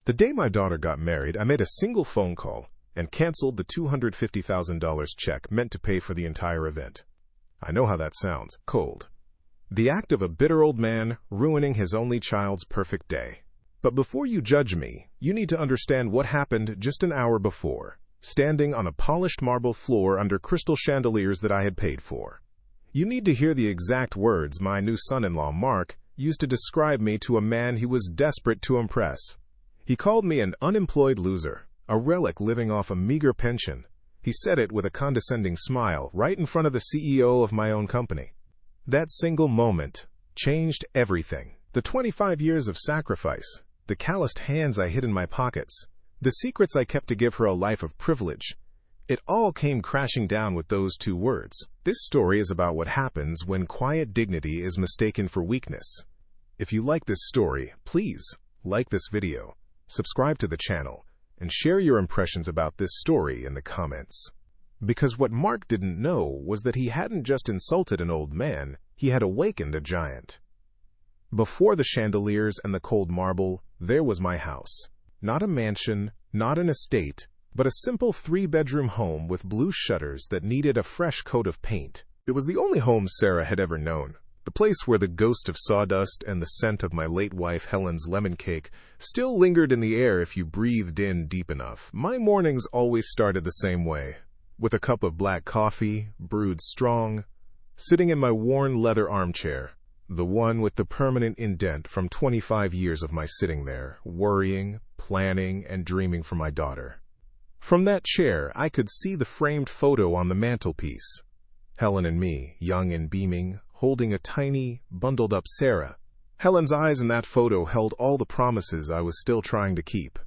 The day my daughter got married, I made a single phone call and canceled the $250,000 check meant to pay for the entire event. I know how that sounds, cold. The act of a bitter old man ruining his only child's perfect day. But before you judge me, you need to understand what happened just an hour before, standing on a polished marble floor under crystal chandeliers that I had paid for. You need to hear the exact words my new son-in-law, Mark, used to describe me to a man he was desperate to impress. He called me an unemployed loser, a relic living off a meager pension. He said it with a condescending smile right in front of the CEO of my own company. That single moment changed everything. The 25 years of sacrifice, the calloused hands I hid in my pockets, the secrets I kept to give her a life of privilege, it all came crashing down with those two words. This story is about what happens when quiet dignity is mistaken for weakness. If you like this story, please like this video, subscribe to the channel, and share your impressions about this story in the comments. Because what Mark didn't know was that he hadn't just insulted an old man, he had awakened a giant. Before the chandeliers and the cold marble, there was my house. Not a mansion, not an estate, but a simple 3-bedroom home with blue shutters that needed a fresh coat of paint. It was the only home Sarah had ever known. The place where the ghost of sawdust and the scent of my late wife Helen's lemon cake still lingered in the air if you breathed in deep enough. My mornings always started the same way, with a cup of black coffee, brewed strong, sitting in my worn leather armchair, the one with the permanent indent from 25 years of my sitting there, worrying, planning, and dreaming for my daughter. From that chair, I could see the framed photo on the mantelpiece. Helen and me, young and beaming, holding a tiny, bundled-up Sarah. Helen's eyes in that photo held all the promises I was still trying to keep.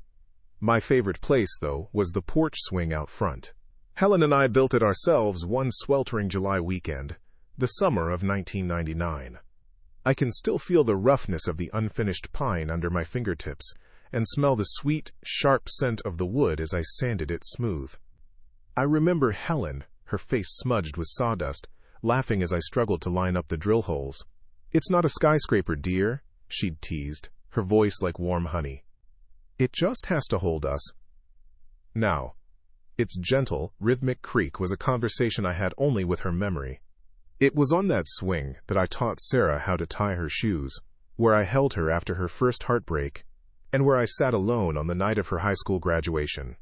My favorite place, though, was the porch swing out front. Helen and I built it ourselves one sweltering July weekend, the summer of 1999. I can still feel the roughness of the unfinished pine under my fingertips and smell the sweet, sharp scent of the wood as I sanded it smooth. I remember Helen, her face smudged with sawdust, laughing as I struggled to line up the drill holes. "It's not a skyscraper, dear," she'd teased, her voice like warm honey. "It just has to hold us." Now, its gentle, rhythmic creak was a conversation I had only with her memory. It was on that swing that I taught Sarah how to tie her shoes, where I held her after her first heartbreak, and where I sat alone on the night of her high school graduation,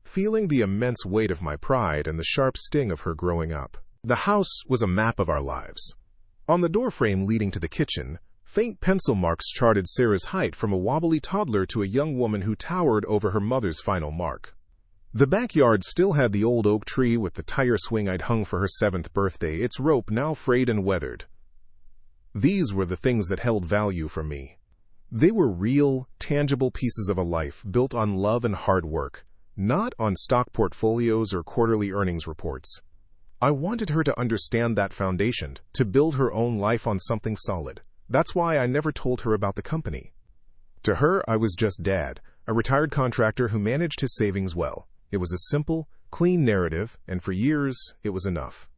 feeling the immense weight of my pride and the sharp sting of her growing up. The house was a map of our lives. On the doorframe leading to the kitchen, faint pencil marks charted Sarah's height from a wobbly toddler to a young woman who towered over her mother's final mark. The backyard still had the old oak tree with the tire swing I'd hung for her 7th birthday, its rope now frayed and weathered. These were the things that held value for me. They were real, tangible pieces of a life built on love and hard work, not on stock portfolios or quarterly earnings reports. I wanted her to understand that foundation, to build her own life on something solid. That's why I never told her about the company. To her, I was just Dad, a retired contractor who managed his savings well. It was a simple, clean narrative, and for years, it was enough.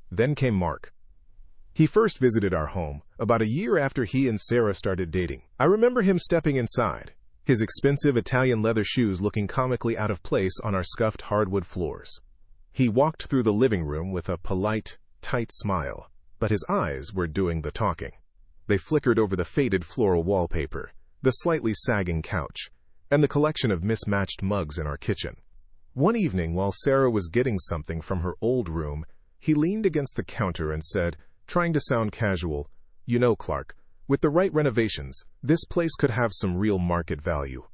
Then came Mark. He first visited our home, about a year after he and Sarah started dating. I remember him stepping inside, his expensive Italian leather shoes looking comically out of place on our scuffed hardwood floors. He walked through the living room with a polite, tight smile, but his eyes were doing the talking. They flickered over the faded floral wallpaper, the slightly sagging couch, and the collection of mismatched mugs in our kitchen. One evening, while Sarah was getting something from her old room, he leaned against the counter and said, trying to sound casual, "You know, Clark, with the right renovations, this place could have some real market value."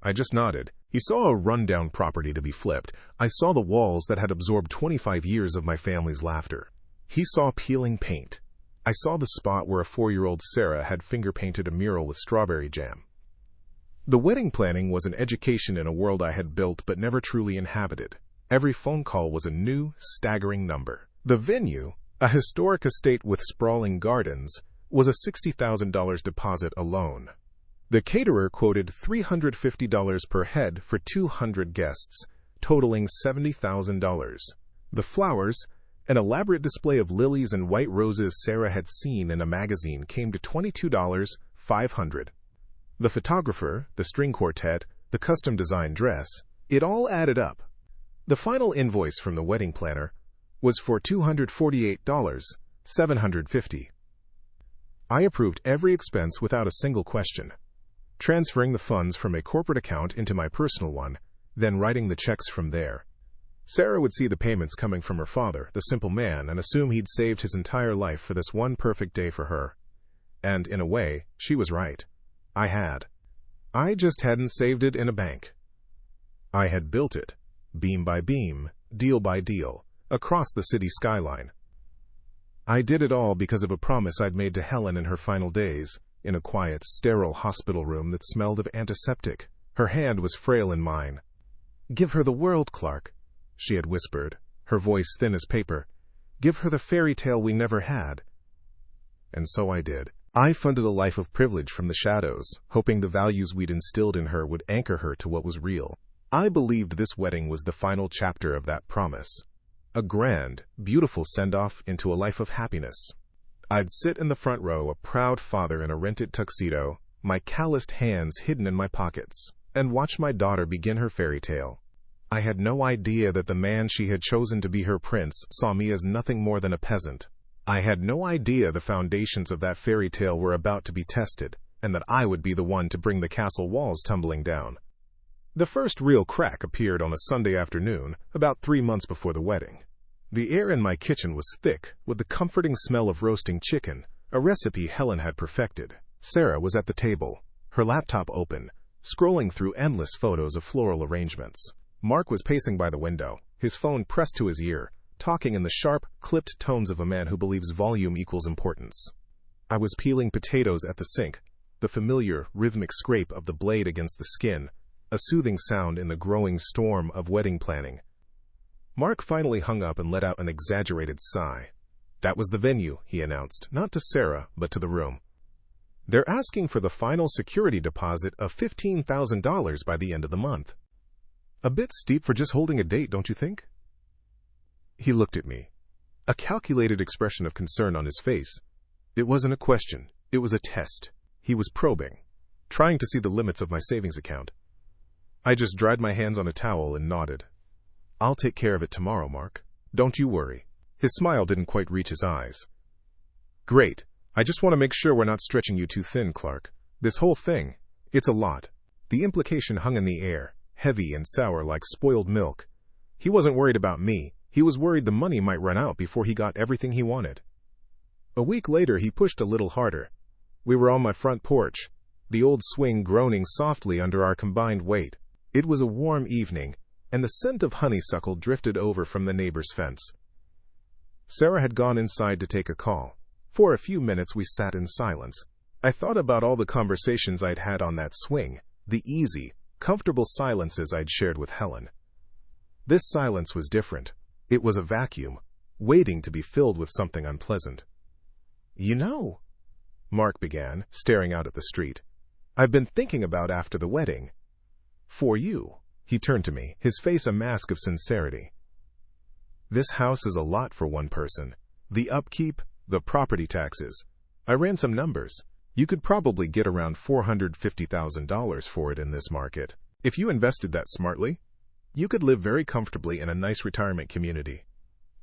I just nodded. He saw a rundown property to be flipped. I saw the walls that had absorbed 25 years of my family's laughter. He saw peeling paint. I saw the spot where a 4-year-old Sarah had finger-painted a mural with strawberry jam. The wedding planning was an education in a world I had built but never truly inhabited. Every phone call was a new, staggering number. The venue, a historic estate with sprawling gardens, was a $60,000 deposit alone. The caterer quoted $350 per head for 200 guests, totaling $70,000. The flowers, an elaborate display of lilies and white roses Sarah had seen in a magazine, came to $22,500. The photographer, the string quartet, the custom-designed dress, it all added up. The final invoice from the wedding planner was for $248,750. I approved every expense without a single question, transferring the funds from a corporate account into my personal one, then writing the checks from there. Sarah would see the payments coming from her father, the simple man, and assume he'd saved his entire life for this one perfect day for her. And, in a way, she was right. I had. I just hadn't saved it in a bank. I had built it, beam by beam, deal by deal, across the city skyline. I did it all because of a promise I'd made to Helen in her final days, in a quiet, sterile hospital room that smelled of antiseptic. Her hand was frail in mine. "Give her the world, Clark," she had whispered, her voice thin as paper. "Give her the fairy tale we never had." And so I did. I funded a life of privilege from the shadows, hoping the values we'd instilled in her would anchor her to what was real. I believed this wedding was the final chapter of that promise. A grand, beautiful send-off into a life of happiness. I'd sit in the front row, a proud father in a rented tuxedo, my calloused hands hidden in my pockets, and watch my daughter begin her fairy tale. I had no idea that the man she had chosen to be her prince saw me as nothing more than a peasant. I had no idea the foundations of that fairy tale were about to be tested, and that I would be the one to bring the castle walls tumbling down. The first real crack appeared on a Sunday afternoon, about 3 months before the wedding. The air in my kitchen was thick, with the comforting smell of roasting chicken, a recipe Helen had perfected. Sarah was at the table, her laptop open, scrolling through endless photos of floral arrangements. Mark was pacing by the window, his phone pressed to his ear, talking in the sharp, clipped tones of a man who believes volume equals importance. I was peeling potatoes at the sink, the familiar, rhythmic scrape of the blade against the skin, a soothing sound in the growing storm of wedding planning. Mark finally hung up and let out an exaggerated sigh. "That was the venue," he announced, not to Sarah, but to the room. "They're asking for the final security deposit of $15,000 by the end of the month. A bit steep for just holding a date, don't you think?" He looked at me, a calculated expression of concern on his face. It wasn't a question, it was a test. He was probing, trying to see the limits of my savings account. I just dried my hands on a towel and nodded. "I'll take care of it tomorrow, Mark. Don't you worry." His smile didn't quite reach his eyes. "Great. I just want to make sure we're not stretching you too thin, Clark. This whole thing, it's a lot." The implication hung in the air, heavy and sour like spoiled milk. He wasn't worried about me. He was worried the money might run out before he got everything he wanted. A week later, he pushed a little harder. We were on my front porch, the old swing groaning softly under our combined weight. It was a warm evening, and the scent of honeysuckle drifted over from the neighbor's fence. Sarah had gone inside to take a call. For a few minutes we sat in silence. I thought about all the conversations I'd had on that swing, the easy, comfortable silences I'd shared with Helen. This silence was different. It was a vacuum, waiting to be filled with something unpleasant. "You know," Mark began, staring out at the street, "I've been thinking about after the wedding. For you." He turned to me, his face a mask of sincerity. "This house is a lot for one person. The upkeep, the property taxes. I ran some numbers. You could probably get around $450,000 for it in this market. If you invested that smartly, you could live very comfortably in a nice retirement community."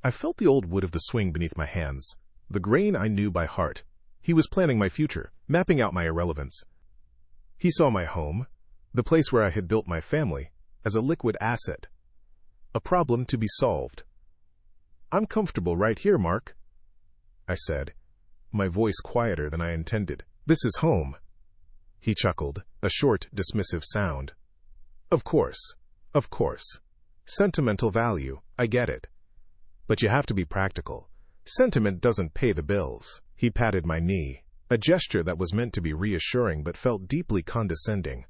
I felt the old wood of the swing beneath my hands, the grain I knew by heart. He was planning my future, mapping out my irrelevance. He saw my home, the place where I had built my family, as a liquid asset, a problem to be solved. "I'm comfortable right here, Mark," I said, my voice quieter than I intended. "This is home." He chuckled, a short, dismissive sound. Of course. Sentimental value, I get it. But you have to be practical. Sentiment doesn't pay the bills." He patted my knee, a gesture that was meant to be reassuring but felt deeply condescending.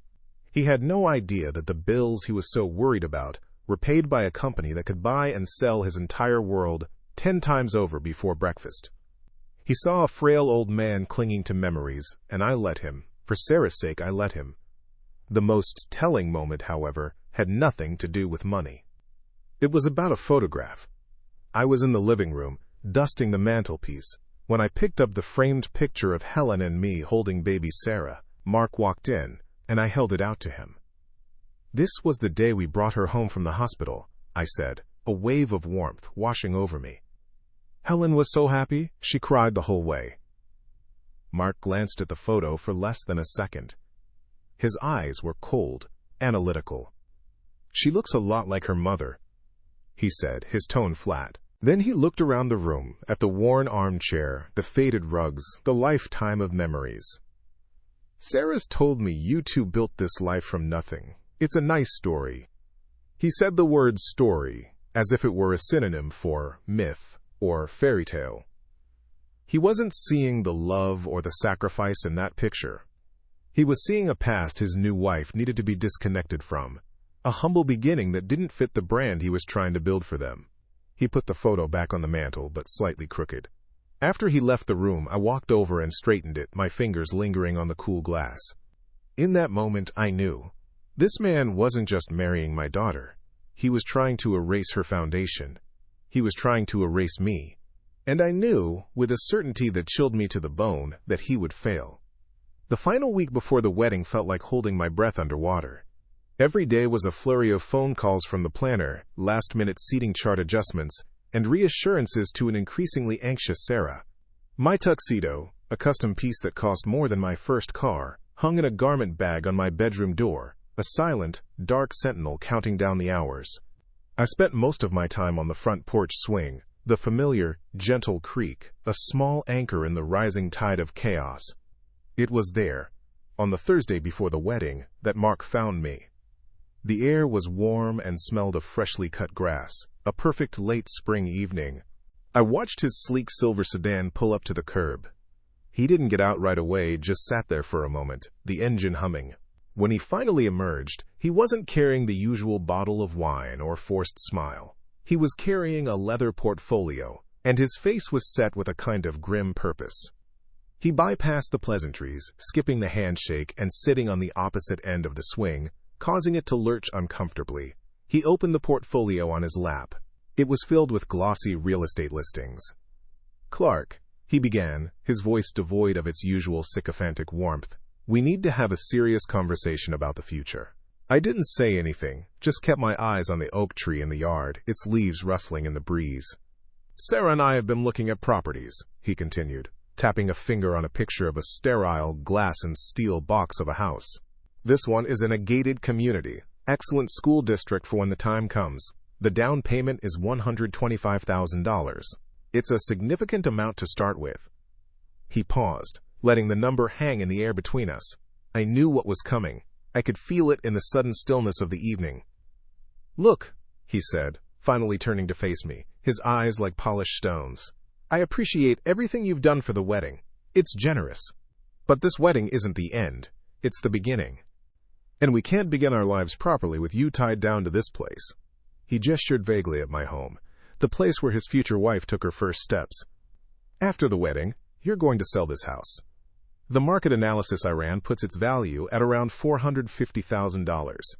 He had no idea that the bills he was so worried about were paid by a company that could buy and sell his entire world 10 times over before breakfast. He saw a frail old man clinging to memories, and I let him. For Sarah's sake, I let him. The most telling moment, however, had nothing to do with money. It was about a photograph. I was in the living room, dusting the mantelpiece, when I picked up the framed picture of Helen and me holding baby Sarah. Mark walked in, and I held it out to him. "This was the day we brought her home from the hospital," I said, a wave of warmth washing over me. "Helen was so happy, she cried the whole way." Mark glanced at the photo for less than a second. His eyes were cold, analytical. "She looks a lot like her mother," he said, his tone flat. Then he looked around the room, at the worn armchair, the faded rugs, the lifetime of memories. "Sarah's told me you two built this life from nothing. It's a nice story." He said the word story, as if it were a synonym for myth or fairy tale. He wasn't seeing the love or the sacrifice in that picture. He was seeing a past his new wife needed to be disconnected from, a humble beginning that didn't fit the brand he was trying to build for them. He put the photo back on the mantel, but slightly crooked. After he left the room, I walked over and straightened it, my fingers lingering on the cool glass. In that moment, I knew. This man wasn't just marrying my daughter. He was trying to erase her foundation. He was trying to erase me. And I knew, with a certainty that chilled me to the bone, that he would fail. The final week before the wedding felt like holding my breath underwater. Every day was a flurry of phone calls from the planner, last-minute seating chart adjustments, and reassurances to an increasingly anxious Sarah. My tuxedo, a custom piece that cost more than my first car, hung in a garment bag on my bedroom door, a silent, dark sentinel counting down the hours. I spent most of my time on the front porch swing, the familiar, gentle creak, a small anchor in the rising tide of chaos. It was there, on the Thursday before the wedding, that Mark found me. The air was warm and smelled of freshly cut grass, a perfect late spring evening. I watched his sleek silver sedan pull up to the curb. He didn't get out right away, just sat there for a moment, the engine humming. When he finally emerged, he wasn't carrying the usual bottle of wine or forced smile. He was carrying a leather portfolio, and his face was set with a kind of grim purpose. He bypassed the pleasantries, skipping the handshake and sitting on the opposite end of the swing, causing it to lurch uncomfortably. He opened the portfolio on his lap. It was filled with glossy real estate listings. "Clark," he began, his voice devoid of its usual sycophantic warmth, "we need to have a serious conversation about the future." I didn't say anything, just kept my eyes on the oak tree in the yard, its leaves rustling in the breeze. "Sarah and I have been looking at properties," he continued, tapping a finger on a picture of a sterile glass and steel box of a house. "This one is in a gated community, excellent school district for when the time comes. The down payment is $125,000. It's a significant amount to start with." He paused, letting the number hang in the air between us. I knew what was coming. I could feel it in the sudden stillness of the evening. "Look," he said, finally turning to face me, his eyes like polished stones. "I appreciate everything you've done for the wedding. It's generous. But this wedding isn't the end. It's the beginning. And we can't begin our lives properly with you tied down to this place." He gestured vaguely at my home, the place where his future wife took her first steps. "After the wedding, you're going to sell this house. The market analysis I ran puts its value at around $450,000.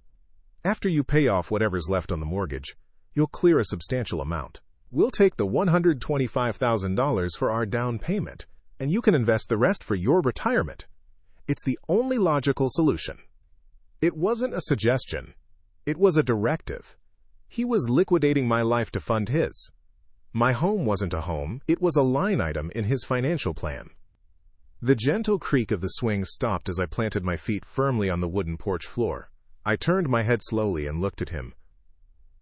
After you pay off whatever's left on the mortgage, you'll clear a substantial amount. We'll take the $125,000 for our down payment, and you can invest the rest for your retirement. It's the only logical solution." It wasn't a suggestion. It was a directive. He was liquidating my life to fund his. My home wasn't a home, it was a line item in his financial plan. The gentle creak of the swing stopped as I planted my feet firmly on the wooden porch floor. I turned my head slowly and looked at him.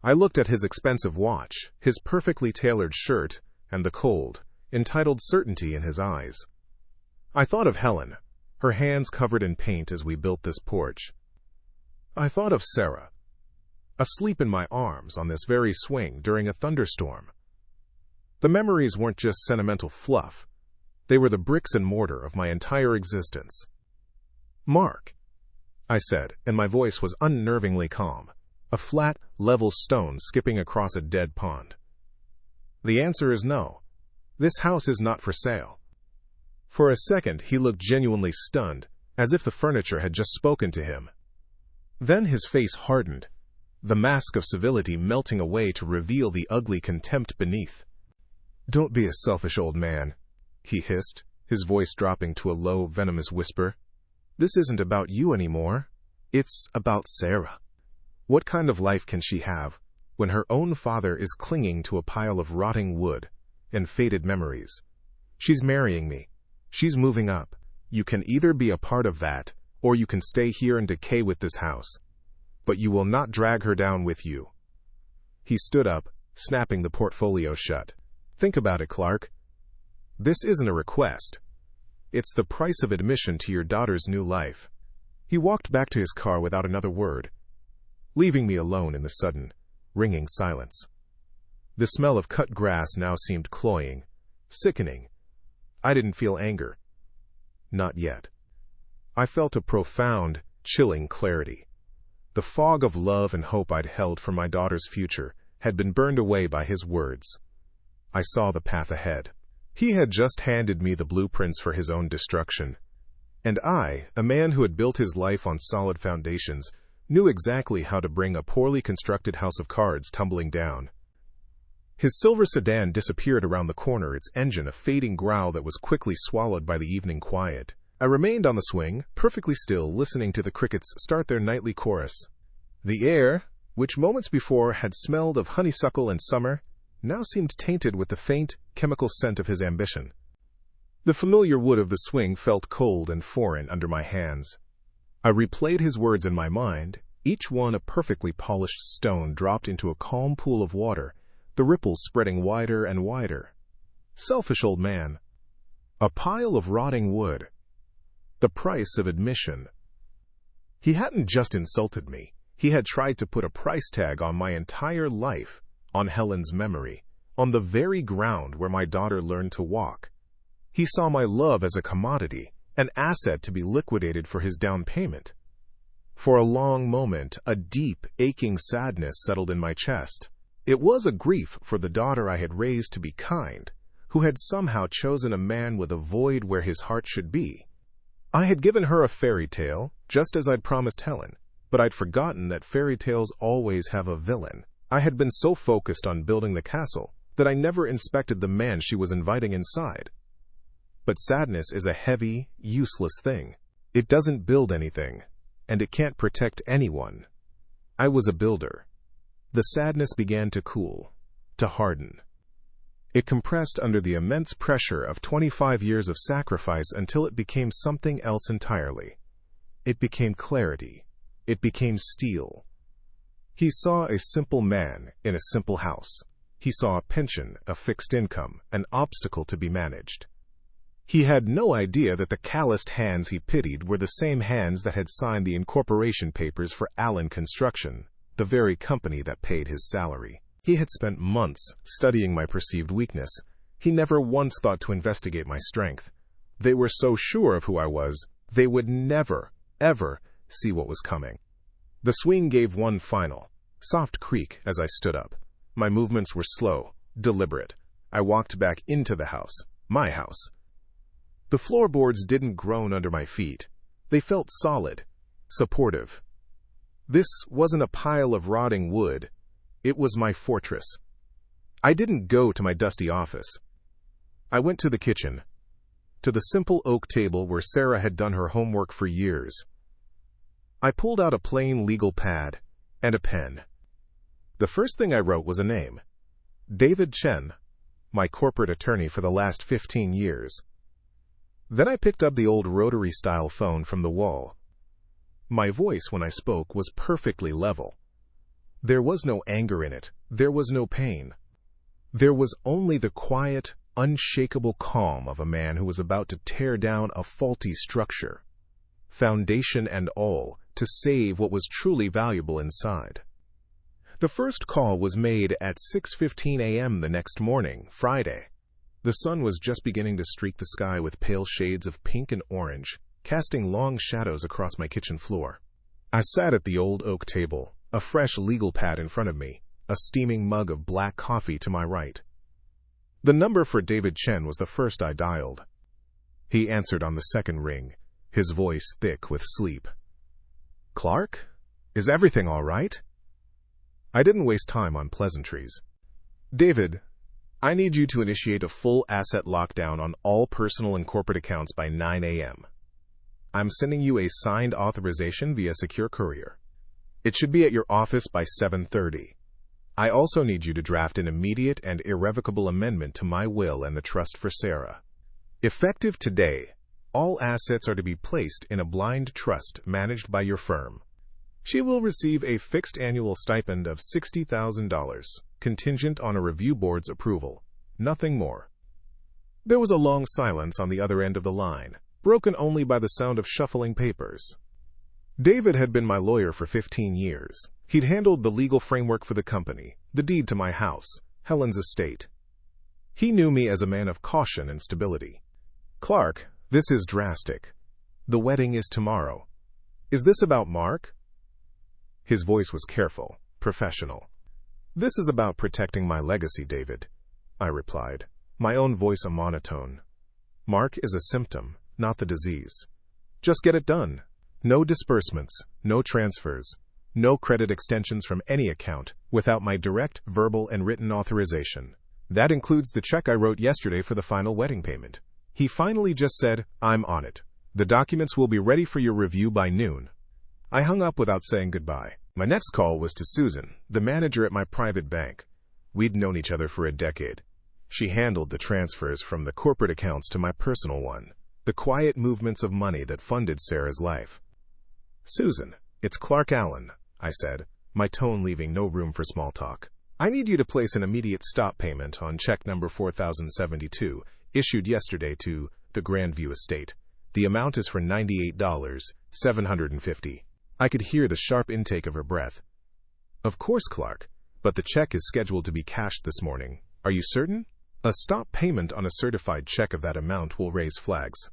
I looked at his expensive watch, his perfectly tailored shirt, and the cold, entitled certainty in his eyes. I thought of Helen, her hands covered in paint as we built this porch. I thought of Sarah, asleep in my arms on this very swing during a thunderstorm. The memories weren't just sentimental fluff. They were the bricks and mortar of my entire existence. "Mark," I said, and my voice was unnervingly calm, a flat, level stone skipping across a dead pond. "The answer is no. This house is not for sale." For a second, he looked genuinely stunned, as if the furniture had just spoken to him. Then his face hardened, the mask of civility melting away to reveal the ugly contempt beneath. "Don't be a selfish old man," he hissed, his voice dropping to a low, venomous whisper. "This isn't about you anymore. It's about Sarah. What kind of life can she have when her own father is clinging to a pile of rotting wood and faded memories? She's marrying me. She's moving up. You can either be a part of that, or you can stay here and decay with this house. But you will not drag her down with you. He stood up, snapping the portfolio shut. Think about it, Clark. This isn't a request. It's the price of admission to your daughter's new life. He walked back to his car without another word, leaving me alone in the sudden, ringing silence. The smell of cut grass now seemed cloying, sickening. I didn't feel anger. Not yet. I felt a profound, chilling clarity. The fog of love and hope I'd held for my daughter's future had been burned away by his words. I saw the path ahead. He had just handed me the blueprints for his own destruction. And I, a man who had built his life on solid foundations, knew exactly how to bring a poorly constructed house of cards tumbling down. His silver sedan disappeared around the corner, its engine a fading growl that was quickly swallowed by the evening quiet. I remained on the swing, perfectly still, listening to the crickets start their nightly chorus. The air, which moments before had smelled of honeysuckle and summer, now seemed tainted with the faint, chemical scent of his ambition. The familiar wood of the swing felt cold and foreign under my hands. I replayed his words in my mind, each one a perfectly polished stone dropped into a calm pool of water, the ripples spreading wider and wider. Selfish old man. A pile of rotting wood. The price of admission. He hadn't just insulted me. He had tried to put a price tag on my entire life, on Helen's memory, on the very ground where my daughter learned to walk. He saw my love as a commodity, an asset to be liquidated for his down payment. For a long moment, a deep, aching sadness settled in my chest. It was a grief for the daughter I had raised to be kind, who had somehow chosen a man with a void where his heart should be. I had given her a fairy tale, just as I'd promised Helen, but I'd forgotten that fairy tales always have a villain. I had been so focused on building the castle that I never inspected the man she was inviting inside. But sadness is a heavy, useless thing. It doesn't build anything, and it can't protect anyone. I was a builder. The sadness began to cool, to harden. It compressed under the immense pressure of 25 years of sacrifice until it became something else entirely. It became clarity. It became steel. He saw a simple man in a simple house. He saw a pension, a fixed income, an obstacle to be managed. He had no idea that the calloused hands he pitied were the same hands that had signed the incorporation papers for Allen Construction, the very company that paid his salary. He had spent months studying my perceived weakness. He never once thought to investigate my strength. They were so sure of who I was, they would never, ever see what was coming. The swing gave one final, soft creak as I stood up. My movements were slow, deliberate. I walked back into the house, my house. The floorboards didn't groan under my feet. They felt solid, supportive. This wasn't a pile of rotting wood. It was my fortress. I didn't go to my dusty office. I went to the kitchen, to the simple oak table where Sarah had done her homework for years. I pulled out a plain legal pad and a pen. The first thing I wrote was a name. David Chen, my corporate attorney for the last 15 years. Then I picked up the old rotary-style phone from the wall. My voice, when I spoke, was perfectly level. There was no anger in it. There was no pain. There was only the quiet, unshakable calm of a man who was about to tear down a faulty structure, foundation and all, to save what was truly valuable inside. The first call was made at 6:15 a.m. the next morning, Friday. The sun was just beginning to streak the sky with pale shades of pink and orange, casting long shadows across my kitchen floor. I sat at the old oak table, a fresh legal pad in front of me, a steaming mug of black coffee to my right. The number for David Chen was the first I dialed. He answered on the second ring, his voice thick with sleep. "Clark? Is everything all right?" I didn't waste time on pleasantries. "David, I need you to initiate a full asset lockdown on all personal and corporate accounts by 9 a.m. I'm sending you a signed authorization via secure courier. It should be at your office by 7:30. I also need you to draft an immediate and irrevocable amendment to my will and the trust for Sarah. Effective today, all assets are to be placed in a blind trust managed by your firm. She will receive a fixed annual stipend of $60,000, contingent on a review board's approval. Nothing more. There was a long silence on the other end of the line, broken only by the sound of shuffling papers. David had been my lawyer for 15 years. He'd handled the legal framework for the company, the deed to my house, Helen's estate. He knew me as a man of caution and stability. "Clark, this is drastic. The wedding is tomorrow. Is this about Mark?" His voice was careful, professional. "This is about protecting my legacy, David," I replied, my own voice a monotone. "Mark is a symptom, not the disease. Just get it done. No disbursements, no transfers, no credit extensions from any account without my direct, verbal, and written authorization. That includes the check I wrote yesterday for the final wedding payment." He finally just said, "I'm on it. The documents will be ready for your review by noon." I hung up without saying goodbye. My next call was to Susan, the manager at my private bank. We'd known each other for a decade. She handled the transfers from the corporate accounts to my personal one, the quiet movements of money that funded Sarah's life. "Susan, it's Clark Allen," I said, my tone leaving no room for small talk. "I need you to place an immediate stop payment on check number 4072, issued yesterday to the Grandview Estate. The amount is for $98,750. I could hear the sharp intake of her breath. "Of course, Clark, but the check is scheduled to be cashed this morning. Are you certain? A stop payment on a certified check of that amount will raise flags."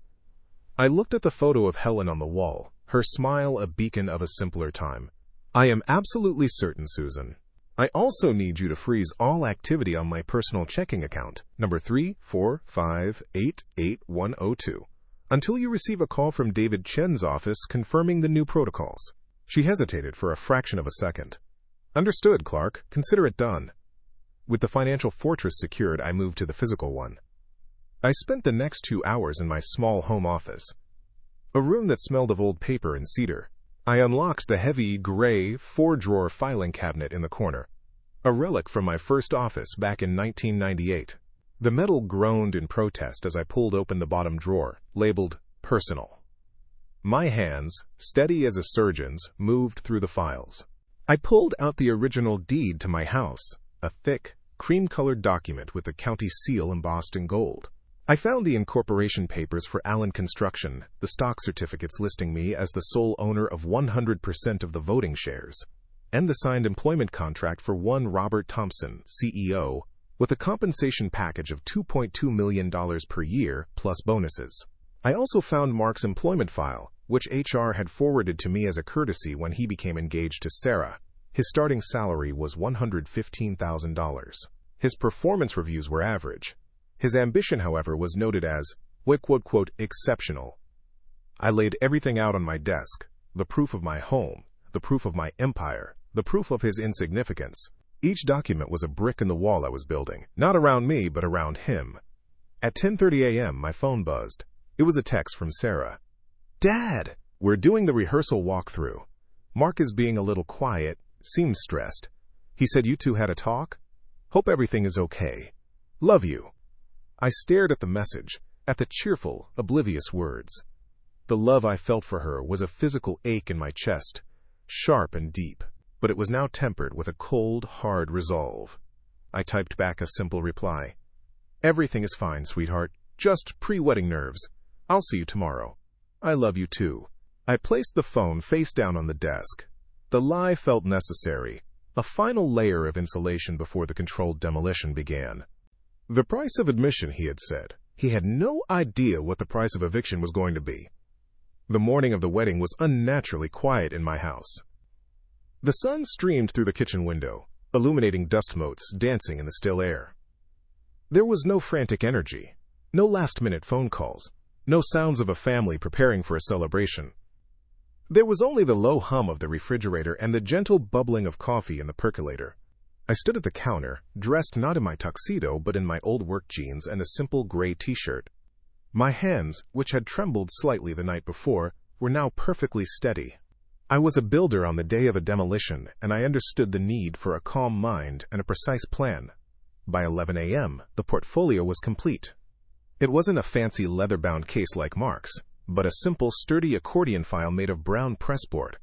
I looked at the photo of Helen on the wall, her smile a beacon of a simpler time. "I am absolutely certain, Susan. I also need you to freeze all activity on my personal checking account, number 345888102. Until you receive a call from David Chen's office confirming the new protocols." She hesitated for a fraction of a second. "Understood, Clark. Consider it done." With the financial fortress secured, I moved to the physical one. I spent the next 2 hours in my small home office, a room that smelled of old paper and cedar. I unlocked the heavy, gray, 4-drawer filing cabinet in the corner, a relic from my first office back in 1998. The metal groaned in protest as I pulled open the bottom drawer, labeled Personal. My hands, steady as a surgeon's, moved through the files. I pulled out the original deed to my house, a thick, cream-colored document with the county seal embossed in gold. I found the incorporation papers for Allen Construction, the stock certificates listing me as the sole owner of 100% of the voting shares, and the signed employment contract for one Robert Thompson, CEO, with a compensation package of $2.2 million per year plus bonuses. I also found Mark's employment file, which HR had forwarded to me as a courtesy when he became engaged to Sarah. His starting salary was $115,000. His performance reviews were average. His ambition, however, was noted as, quote, exceptional. I laid everything out on my desk, the proof of my home, the proof of my empire, the proof of his insignificance. Each document was a brick in the wall I was building, not around me, but around him. At 10:30 a.m., my phone buzzed. It was a text from Sarah. "Dad, we're doing the rehearsal walkthrough. Mark is being a little quiet, seems stressed. He said you two had a talk? Hope everything is okay. Love you." I stared at the message, at the cheerful, oblivious words. The love I felt for her was a physical ache in my chest, sharp and deep, but it was now tempered with a cold, hard resolve. I typed back a simple reply. "Everything is fine, sweetheart. Just pre-wedding nerves. I'll see you tomorrow. I love you too." I placed the phone face down on the desk. The lie felt necessary, a final layer of insulation before the controlled demolition began. The price of admission, he had said. He had no idea what the price of eviction was going to be. The morning of the wedding was unnaturally quiet in my house. The sun streamed through the kitchen window, illuminating dust motes dancing in the still air. There was no frantic energy, no last-minute phone calls, no sounds of a family preparing for a celebration. There was only the low hum of the refrigerator and the gentle bubbling of coffee in the percolator. I stood at the counter, dressed not in my tuxedo but in my old work jeans and a simple gray t-shirt. My hands, which had trembled slightly the night before, were now perfectly steady. I was a builder on the day of a demolition, and I understood the need for a calm mind and a precise plan. By 11 a.m., the portfolio was complete. It wasn't a fancy leather-bound case like Mark's, but a simple, sturdy accordion file made of brown pressboard.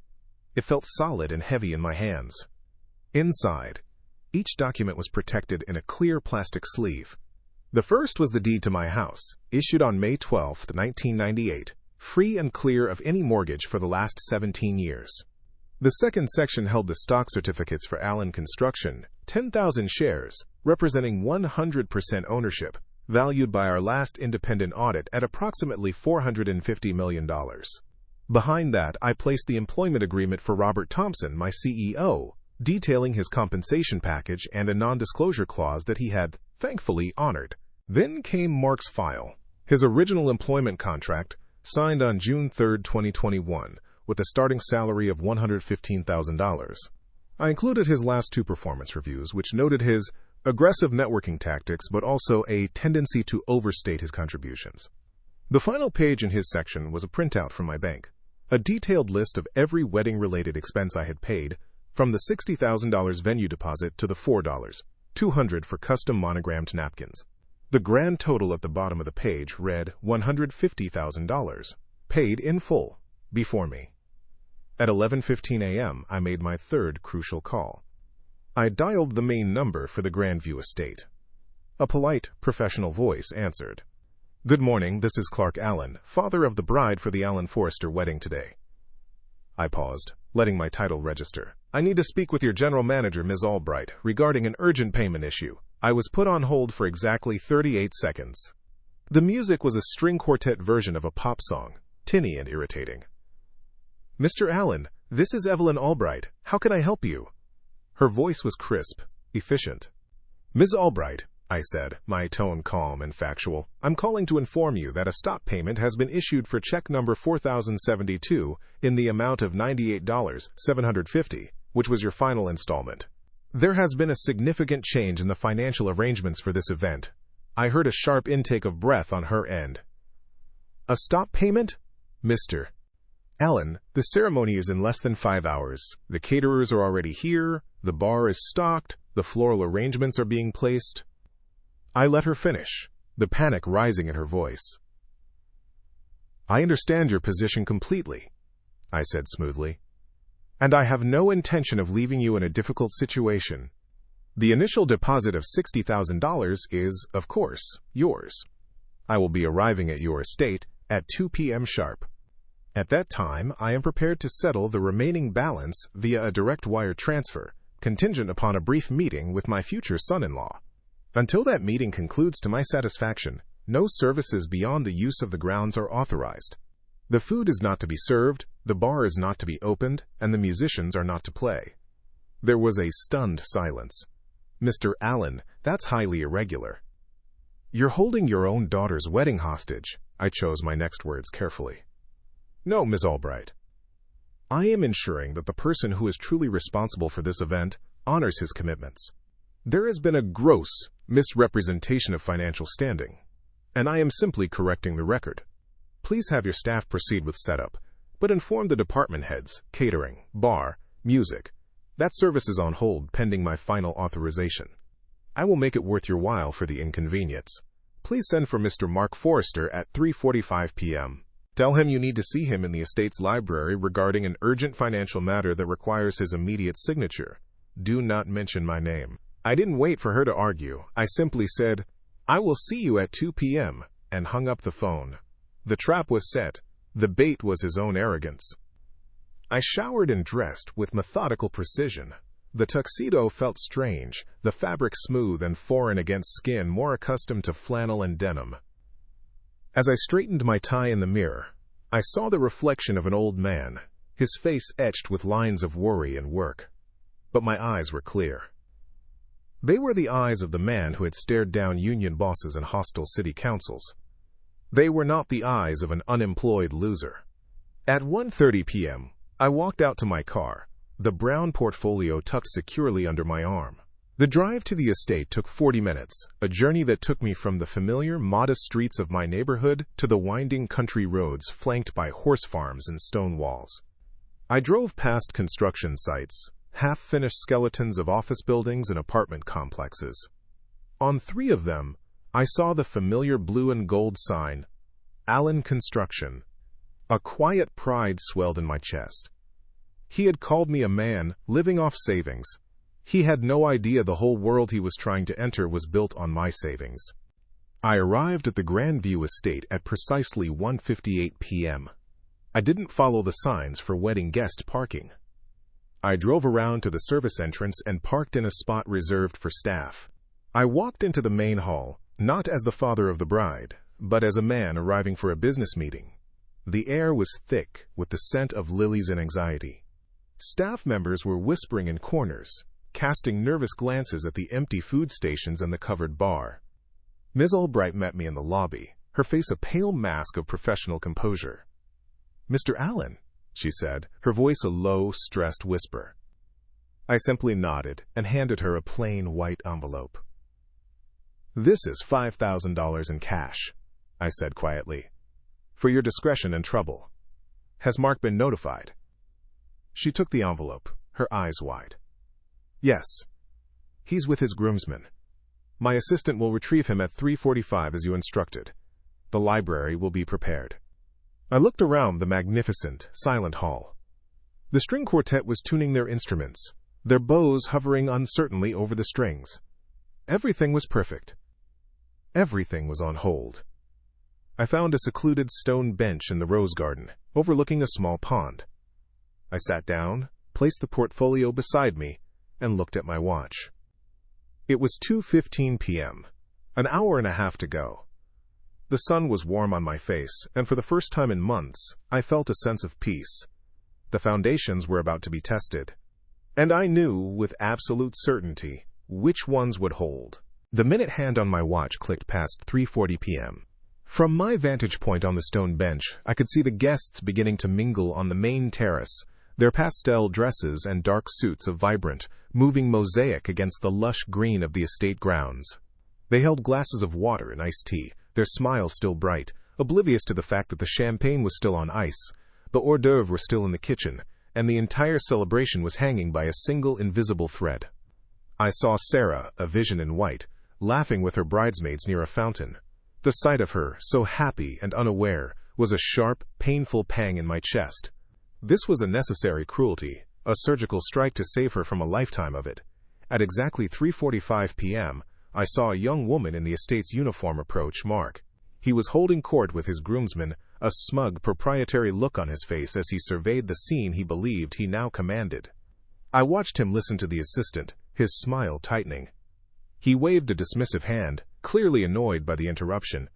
It felt solid and heavy in my hands. Inside, each document was protected in a clear plastic sleeve. The first was the deed to my house, issued on May 12, 1998, free and clear of any mortgage for the last 17 years. The second section held the stock certificates for Allen Construction, 10,000 shares, representing 100% ownership, valued by our last independent audit at approximately $450 million. Behind that, I placed the employment agreement for Robert Thompson, my CEO, detailing his compensation package and a non-disclosure clause that he had, thankfully, honored. Then came Mark's file, his original employment contract, signed on June 3, 2021, with a starting salary of $115,000. I included his last 2 performance reviews, which noted his aggressive networking tactics but also a tendency to overstate his contributions. The final page in his section was a printout from my bank, a detailed list of every wedding-related expense I had paid, from the $60,000 venue deposit to the $200 for custom monogrammed napkins. The grand total at the bottom of the page read $150,000, paid in full, before me. At 11:15 a.m., I made my third crucial call. I dialed the main number for the Grandview estate. A polite, professional voice answered. "Good morning, this is Clark Allen, father of the bride for the Allen Forrester wedding today." I paused, letting my title register. "I need to speak with your general manager, Ms. Albright, regarding an urgent payment issue." I was put on hold for exactly 38 seconds. The music was a string quartet version of a pop song, tinny and irritating. "Mr. Allen, this is Evelyn Albright. How can I help you?" Her voice was crisp, efficient. "Ms. Albright," I said, my tone calm and factual, "I'm calling to inform you that a stop payment has been issued for check number 4072 in the amount of $98,750, which was your final installment. There has been a significant change in the financial arrangements for this event." I heard a sharp intake of breath on her end. "A stop payment? Mr. Allen, the ceremony is in less than 5 hours. The caterers are already here, the bar is stocked, the floral arrangements are being placed." I let her finish, the panic rising in her voice. "I understand your position completely," I said smoothly, "and I have no intention of leaving you in a difficult situation. The initial deposit of $60,000 is, of course, yours. I will be arriving at your estate at 2 p.m. sharp. At that time, I am prepared to settle the remaining balance via a direct wire transfer, contingent upon a brief meeting with my future son-in-law. Until that meeting concludes to my satisfaction, no services beyond the use of the grounds are authorized. The food is not to be served, the bar is not to be opened, and the musicians are not to play." There was a stunned silence. "Mr. Allen, that's highly irregular." "You're holding your own daughter's wedding hostage." I chose my next words carefully. "No, Ms. Albright. I am ensuring that the person who is truly responsible for this event honors his commitments. There has been a gross misrepresentation of financial standing, and I am simply correcting the record. Please have your staff proceed with setup, but inform the department heads, catering, bar, music. That service is on hold pending my final authorization. I will make it worth your while for the inconvenience. Please send for Mr. Mark Forrester at 3:45 p.m. Tell him you need to see him in the estate's library regarding an urgent financial matter that requires his immediate signature. Do not mention my name." I didn't wait for her to argue. I simply said, "I will see you at 2 p.m., and hung up the phone. The trap was set. The bait was his own arrogance. I showered and dressed with methodical precision. The tuxedo felt strange, the fabric smooth and foreign against skin more accustomed to flannel and denim. As I straightened my tie in the mirror, I saw the reflection of an old man, his face etched with lines of worry and work. But my eyes were clear. They were the eyes of the man who had stared down union bosses and hostile city councils. They were not the eyes of an unemployed loser. At 1:30 p.m., I walked out to my car, the brown portfolio tucked securely under my arm. The drive to the estate took 40 minutes, a journey that took me from the familiar, modest streets of my neighborhood to the winding country roads flanked by horse farms and stone walls. I drove past construction sites, half-finished skeletons of office buildings and apartment complexes. On 3 of them, I saw the familiar blue and gold sign, Allen Construction. A quiet pride swelled in my chest. He had called me a man living off savings. He had no idea the whole world he was trying to enter was built on my savings. I arrived at the Grandview estate at precisely 1:58 p.m. I didn't follow the signs for wedding guest parking. I drove around to the service entrance and parked in a spot reserved for staff. I walked into the main hall, not as the father of the bride, but as a man arriving for a business meeting. The air was thick with the scent of lilies and anxiety. Staff members were whispering in corners, casting nervous glances at the empty food stations and the covered bar. Ms. Albright met me in the lobby, her face a pale mask of professional composure. "Mr. Allen," she said, her voice a low, stressed whisper. I simply nodded and handed her a plain white envelope. "This is $5,000 in cash," I said quietly. "For your discretion and trouble. Has Mark been notified?" She took the envelope, her eyes wide. "Yes. He's with his groomsmen. My assistant will retrieve him at 3:45 as you instructed. The library will be prepared." I looked around the magnificent, silent hall. The string quartet was tuning their instruments, their bows hovering uncertainly over the strings. Everything was perfect. Everything was on hold. I found a secluded stone bench in the rose garden, overlooking a small pond. I sat down, placed the portfolio beside me, and looked at my watch. It was 2:15 p.m., an hour and a half to go. The sun was warm on my face, and for the first time in months, I felt a sense of peace. The foundations were about to be tested, and I knew with absolute certainty which ones would hold. The minute hand on my watch clicked past 3:40 p.m. From my vantage point on the stone bench, I could see the guests beginning to mingle on the main terrace, their pastel dresses and dark suits a vibrant, moving mosaic against the lush green of the estate grounds. They held glasses of water and iced tea, their smiles still bright, oblivious to the fact that the champagne was still on ice, the hors d'oeuvres were still in the kitchen, and the entire celebration was hanging by a single invisible thread. I saw Sarah, a vision in white, laughing with her bridesmaids near a fountain. The sight of her, so happy and unaware, was a sharp, painful pang in my chest. This was a necessary cruelty, a surgical strike to save her from a lifetime of it. At exactly 3:45 p.m., I saw a young woman in the estate's uniform approach Mark. He was holding court with his groomsmen, a smug, proprietary look on his face as he surveyed the scene he believed he now commanded. I watched him listen to the assistant, his smile tightening. He waved a dismissive hand, clearly annoyed by the interruption.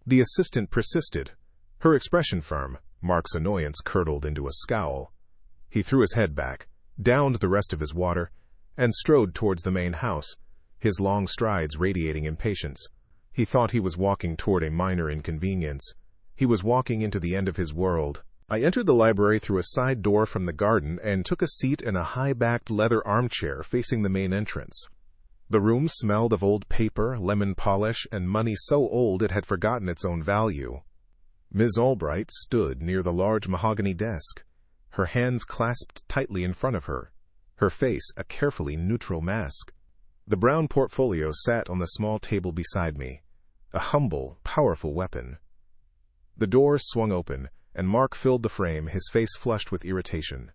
The assistant persisted, her expression firm. Mark's annoyance curdled into a scowl. He threw his head back, downed the rest of his water, and strode towards the main house, his long strides radiating impatience. He thought he was walking toward a minor inconvenience. He was walking into the end of his world. I entered the library through a side door from the garden and took a seat in a high-backed leather armchair facing the main entrance. The room smelled of old paper, lemon polish, and money so old it had forgotten its own value. Ms. Albright stood near the large mahogany desk, her hands clasped tightly in front of her, her face a carefully neutral mask. The brown portfolio sat on the small table beside me, a humble, powerful weapon. The door swung open, and Mark filled the frame, his face flushed with irritation.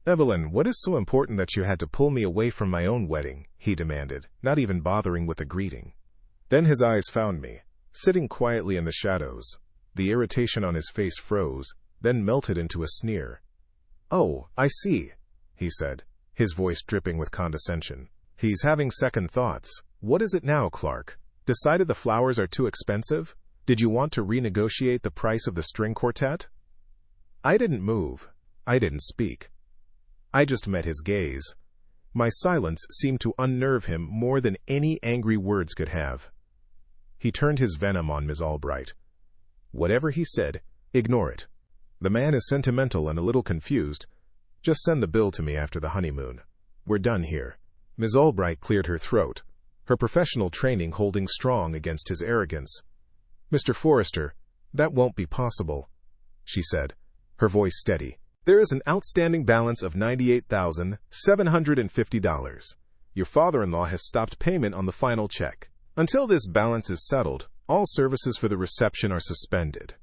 "Evelyn, what is so important that you had to pull me away from my own wedding?" he demanded, not even bothering with a greeting. Then his eyes found me, sitting quietly in the shadows. The irritation on his face froze, then melted into a sneer. "Oh, I see," he said, his voice dripping with condescension. "He's having second thoughts. What is it now, Clark? Decided the flowers are too expensive? Did you want to renegotiate the price of the string quartet?" I didn't move. I didn't speak. I just met his gaze. My silence seemed to unnerve him more than any angry words could have. He turned his venom on Ms. Albright. "Whatever he said, ignore it. The man is sentimental and a little confused. Just send the bill to me after the honeymoon. We're done here." Ms. Albright cleared her throat, her professional training holding strong against his arrogance. "Mr. Forrester, that won't be possible," she said, her voice steady. "There is an outstanding balance of $98,750. Your father-in-law has stopped payment on the final check. Until this balance is settled, all services for the reception are suspended."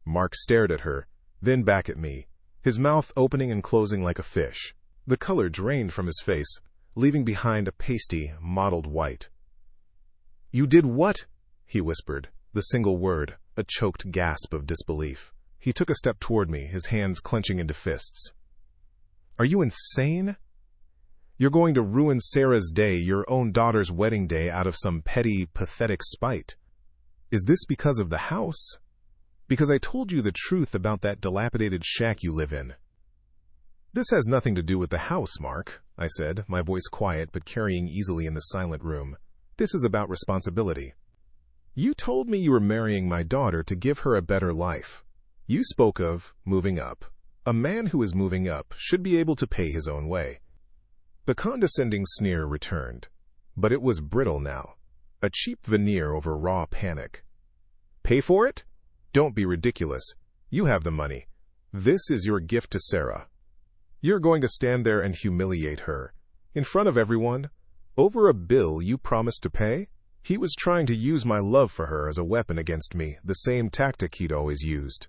Mark stared at her, then back at me, his mouth opening and closing like a fish. The color drained from his face, leaving behind a pasty, mottled white. "You did what?" he whispered, the single word, a choked gasp of disbelief. He took a step toward me, his hands clenching into fists. "Are you insane? You're going to ruin Sarah's day, your own daughter's wedding day, out of some petty, pathetic spite. Is this because of the house? Because I told you the truth about that dilapidated shack you live in?" "This has nothing to do with the house, Mark," I said, my voice quiet but carrying easily in the silent room. "This is about responsibility. You told me you were marrying my daughter to give her a better life. You spoke of moving up. A man who is moving up should be able to pay his own way." The condescending sneer returned, but it was brittle now, a cheap veneer over raw panic. "Pay for it? Don't be ridiculous. You have the money. This is your gift to Sarah. You're going to stand there and humiliate her, in front of everyone, over a bill you promised to pay?" He was trying to use my love for her as a weapon against me, the same tactic he'd always used.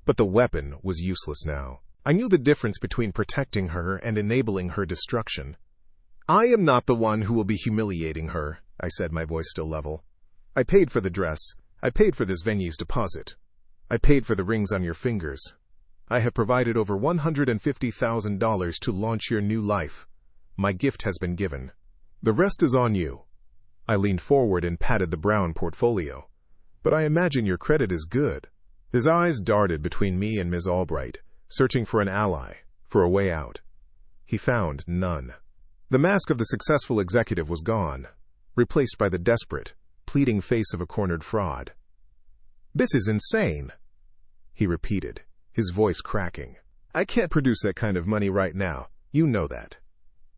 But the weapon was useless now. I knew the difference between protecting her and enabling her destruction. "I am not the one who will be humiliating her," I said, my voice still level. "I paid for the dress. I paid for this venue's deposit. I paid for the rings on your fingers. I have provided over $150,000 to launch your new life. My gift has been given. The rest is on you." I leaned forward and patted the brown portfolio. "But I imagine your credit is good." His eyes darted between me and Ms. Albright, searching for an ally, for a way out. He found none. The mask of the successful executive was gone, replaced by the desperate, pleading face of a cornered fraud. "This is insane," he repeated, his voice cracking. "I can't produce that kind of money right now. You know that.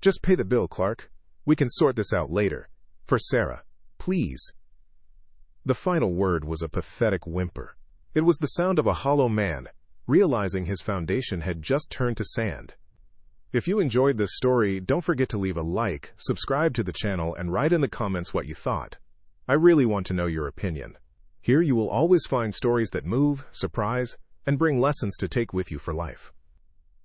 Just pay the bill, Clark. We can sort this out later. For Sarah, please." The final word was a pathetic whimper. It was the sound of a hollow man, realizing his foundation had just turned to sand. If you enjoyed this story, don't forget to leave a like, subscribe to the channel, and write in the comments what you thought. I really want to know your opinion. Here you will always find stories that move, surprise, and bring lessons to take with you for life.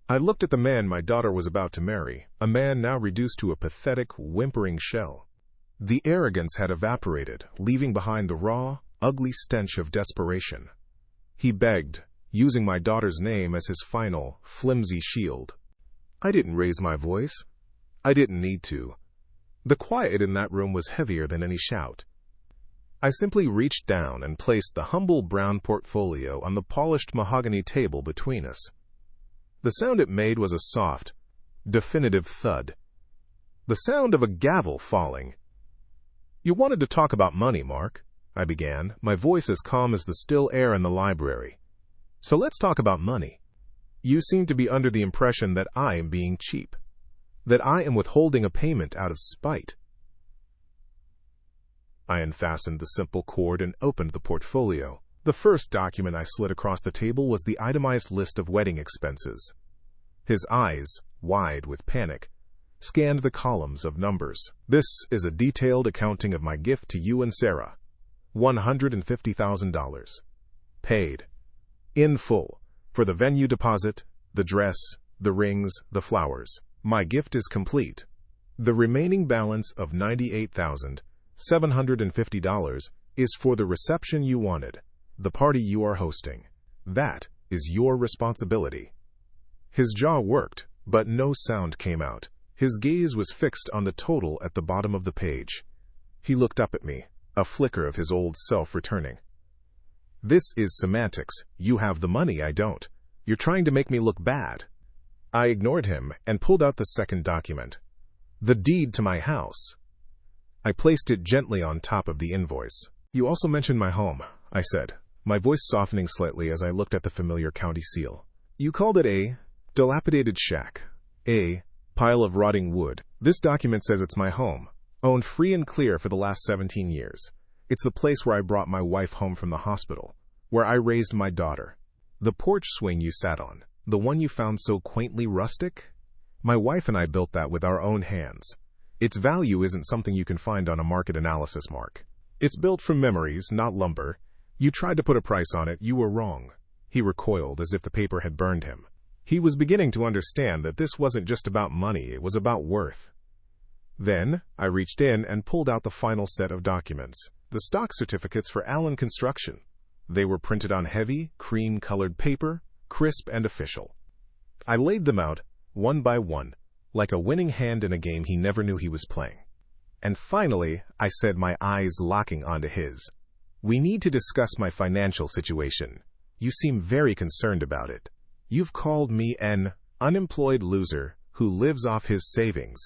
I looked at the man my daughter was about to marry, a man now reduced to a pathetic, whimpering shell. The arrogance had evaporated, leaving behind the raw, ugly stench of desperation. He begged, using my daughter's name as his final, flimsy shield. I didn't raise my voice. I didn't need to. The quiet in that room was heavier than any shout. I simply reached down and placed the humble brown portfolio on the polished mahogany table between us. The sound it made was a soft, definitive thud. The sound of a gavel falling. "You wanted to talk about money, Mark," I began, my voice as calm as the still air in the library. "So let's talk about money. You seem to be under the impression that I am being cheap, that I am withholding a payment out of spite." I unfastened the simple cord and opened the portfolio. The first document I slid across the table was the itemized list of wedding expenses. His eyes, wide with panic, scanned the columns of numbers. "This is a detailed accounting of my gift to you and Sarah. $150,000. Paid. In full. For the venue deposit, the dress, the rings, the flowers. My gift is complete. The remaining balance of $98,750 is for the reception you wanted, the party you are hosting. That is your responsibility." His jaw worked, but no sound came out. His gaze was fixed on the total at the bottom of the page. He looked up at me, a flicker of his old self returning. "This is semantics. You have the money, I don't. You're trying to make me look bad." I ignored him and pulled out the second document. The deed to my house. I placed it gently on top of the invoice. "You also mentioned my home," I said, my voice softening slightly as I looked at the familiar county seal. "You called it a dilapidated shack, a pile of rotting wood, This document says it's my home, owned free and clear for the last 17 years. It's the place where I brought my wife home from the hospital, where I raised my daughter. The porch swing you sat on, the one you found so quaintly rustic? My wife and I built that with our own hands. Its value isn't something you can find on a market analysis mark. It's built from memories, not lumber. You tried to put a price on it, you were wrong. He recoiled as if the paper had burned him. He was beginning to understand that this wasn't just about money, it was about worth. Then, I reached in and pulled out the final set of documents, the stock certificates for Allen Construction. They were printed on heavy, cream-colored paper, crisp and official. I laid them out, one by one, like a winning hand in a game he never knew he was playing. And finally, I said, my eyes locking onto his, "We need to discuss my financial situation. You seem very concerned about it. You've called me an unemployed loser who lives off his savings."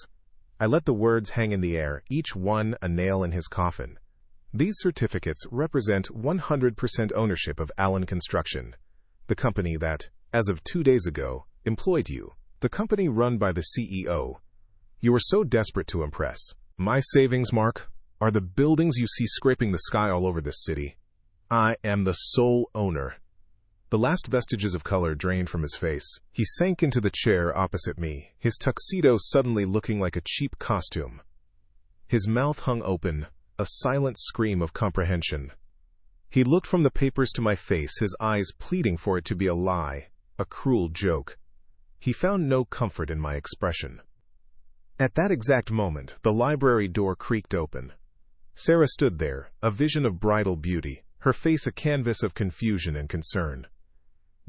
I let the words hang in the air, each one a nail in his coffin. These certificates represent 100% ownership of Allen Construction, the company that, as of 2 days ago, employed you, the company run by the CEO. You were so desperate to impress. My savings, Mark, are the buildings you see scraping the sky all over this city. I am the sole owner. The last vestiges of color drained from his face. He sank into the chair opposite me, his tuxedo suddenly looking like a cheap costume. His mouth hung open, a silent scream of comprehension. He looked from the papers to my face, his eyes pleading for it to be a lie, a cruel joke. He found no comfort in my expression. At that exact moment, the library door creaked open. Sarah stood there, a vision of bridal beauty, her face a canvas of confusion and concern.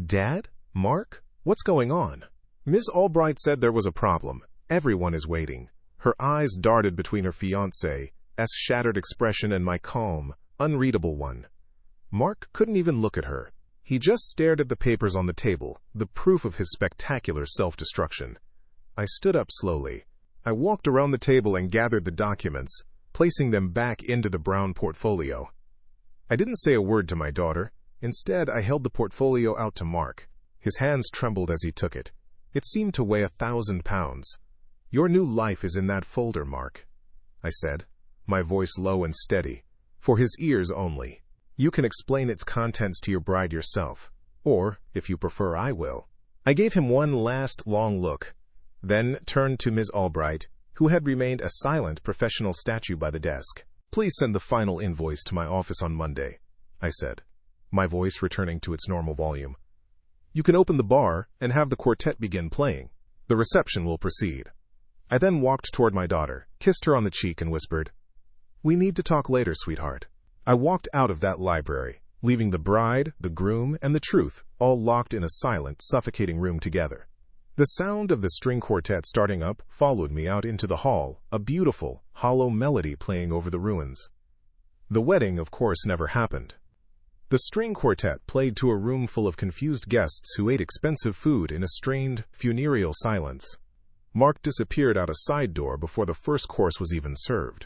"Dad? Mark? What's going on?" Miss Albright said there was a problem. "Everyone is waiting." Her eyes darted between her fiancé's shattered expression and my calm, unreadable one. Mark couldn't even look at her. He just stared at the papers on the table, the proof of his spectacular self-destruction. I stood up slowly. I walked around the table and gathered the documents, placing them back into the brown portfolio. I didn't say a word to my daughter. Instead, I held the portfolio out to Mark. His hands trembled as he took it. It seemed to weigh 1,000 pounds. "Your new life is in that folder, Mark," I said, my voice low and steady, for his ears only. "You can explain its contents to your bride yourself, or, if you prefer, I will." I gave him one last long look, then turned to Ms. Albright, who had remained a silent professional statue by the desk. "Please send the final invoice to my office on Monday," I said, my voice returning to its normal volume. "You can open the bar and have the quartet begin playing. The reception will proceed." I then walked toward my daughter, kissed her on the cheek, and whispered, "We need to talk later, sweetheart." I walked out of that library, leaving the bride, the groom, and the truth all locked in a silent, suffocating room together. The sound of the string quartet starting up followed me out into the hall, a beautiful, hollow melody playing over the ruins. The wedding, of course, never happened. The string quartet played to a room full of confused guests who ate expensive food in a strained, funereal silence. Mark disappeared out a side door before the first course was even served.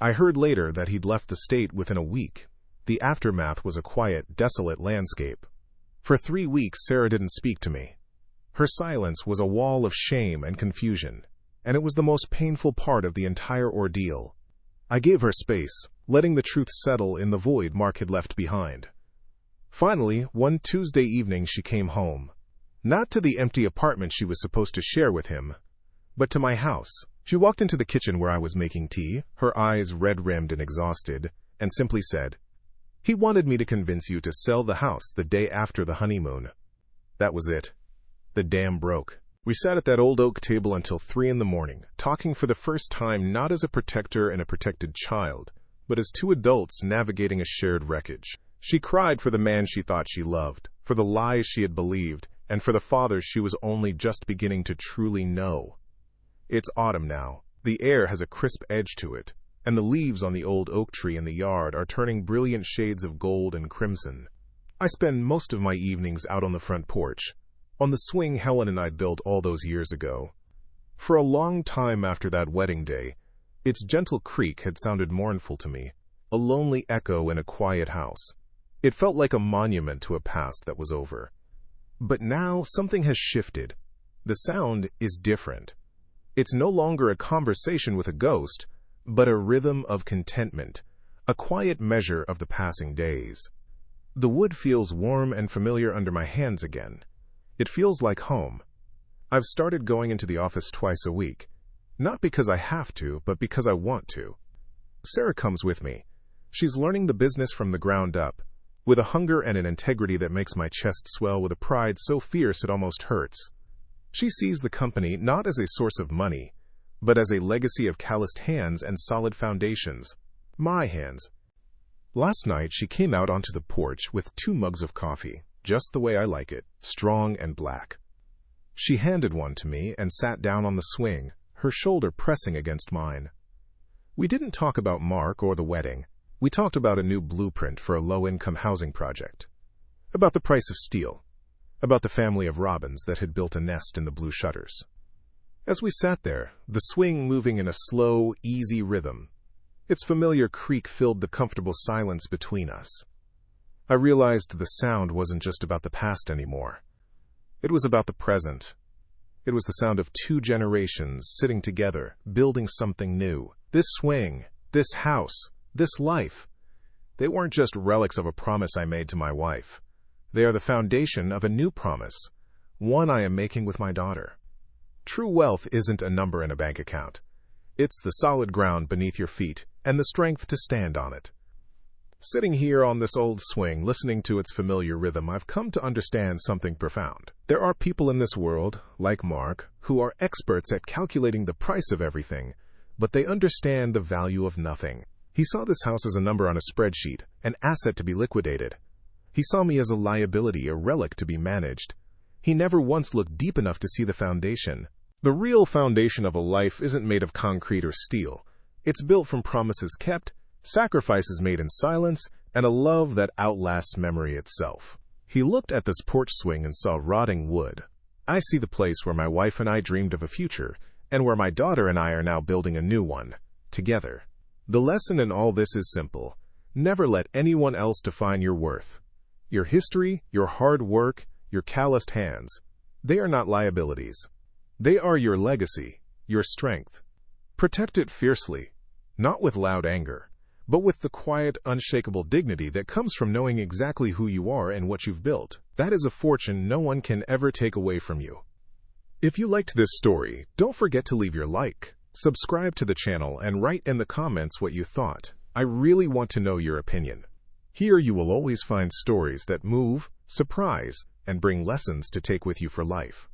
I heard later that he'd left the state within a week. The aftermath was a quiet, desolate landscape. For 3 weeks, Sarah didn't speak to me. Her silence was a wall of shame and confusion, and it was the most painful part of the entire ordeal. I gave her space, letting the truth settle in the void Mark had left behind. Finally, one Tuesday evening she came home. Not to the empty apartment she was supposed to share with him, but to my house. She walked into the kitchen where I was making tea, her eyes red-rimmed and exhausted, and simply said, "He wanted me to convince you to sell the house the day after the honeymoon." That was it. The dam broke. We sat at that old oak table until 3 in the morning, talking for the first time not as a protector and a protected child, but as two adults navigating a shared wreckage. She cried for the man she thought she loved, for the lies she had believed, and for the father she was only just beginning to truly know. It's autumn now. The air has a crisp edge to it, and the leaves on the old oak tree in the yard are turning brilliant shades of gold and crimson. I spend most of my evenings out on the front porch, on the swing Helen and I built all those years ago. For a long time after that wedding day, its gentle creak had sounded mournful to me, a lonely echo in a quiet house. It felt like a monument to a past that was over. But now something has shifted. The sound is different. It's no longer a conversation with a ghost, but a rhythm of contentment, a quiet measure of the passing days. The wood feels warm and familiar under my hands again. It feels like home. I've started going into the office twice a week, not because I have to, but because I want to. Sarah comes with me. She's learning the business from the ground up, with a hunger and an integrity that makes my chest swell with a pride so fierce it almost hurts. She sees the company not as a source of money, but as a legacy of calloused hands and solid foundations. My hands. Last night she came out onto the porch with 2 mugs of coffee, just the way I like it, strong and black. She handed one to me and sat down on the swing, her shoulder pressing against mine. We didn't talk about Mark or the wedding. We talked about a new blueprint for a low-income housing project, about the price of steel, about the family of robins that had built a nest in the blue shutters. As we sat there, the swing moving in a slow, easy rhythm, its familiar creak filled the comfortable silence between us. I realized the sound wasn't just about the past anymore. It was about the present. It was the sound of 2 generations sitting together, building something new. This swing, this house, this life, they weren't just relics of a promise I made to my wife. They are the foundation of a new promise, one I am making with my daughter. True wealth isn't a number in a bank account. It's the solid ground beneath your feet and the strength to stand on it. Sitting here on this old swing, listening to its familiar rhythm, I've come to understand something profound. There are people in this world, like Mark, who are experts at calculating the price of everything, but they understand the value of nothing. He saw this house as a number on a spreadsheet, an asset to be liquidated. He saw me as a liability, a relic to be managed. He never once looked deep enough to see the foundation. The real foundation of a life isn't made of concrete or steel. It's built from promises kept, sacrifices made in silence, and a love that outlasts memory itself. He looked at this porch swing and saw rotting wood. I see the place where my wife and I dreamed of a future, and where my daughter and I are now building a new one, together. The lesson in all this is simple. Never let anyone else define your worth. Your history, your hard work, your calloused hands, they are not liabilities. They are your legacy, your strength. Protect it fiercely, not with loud anger, but with the quiet, unshakable dignity that comes from knowing exactly who you are and what you've built. That is a fortune no one can ever take away from you. If you liked this story, don't forget to leave your like, subscribe to the channel, and write in the comments what you thought. I really want to know your opinion. Here you will always find stories that move, surprise, and bring lessons to take with you for life.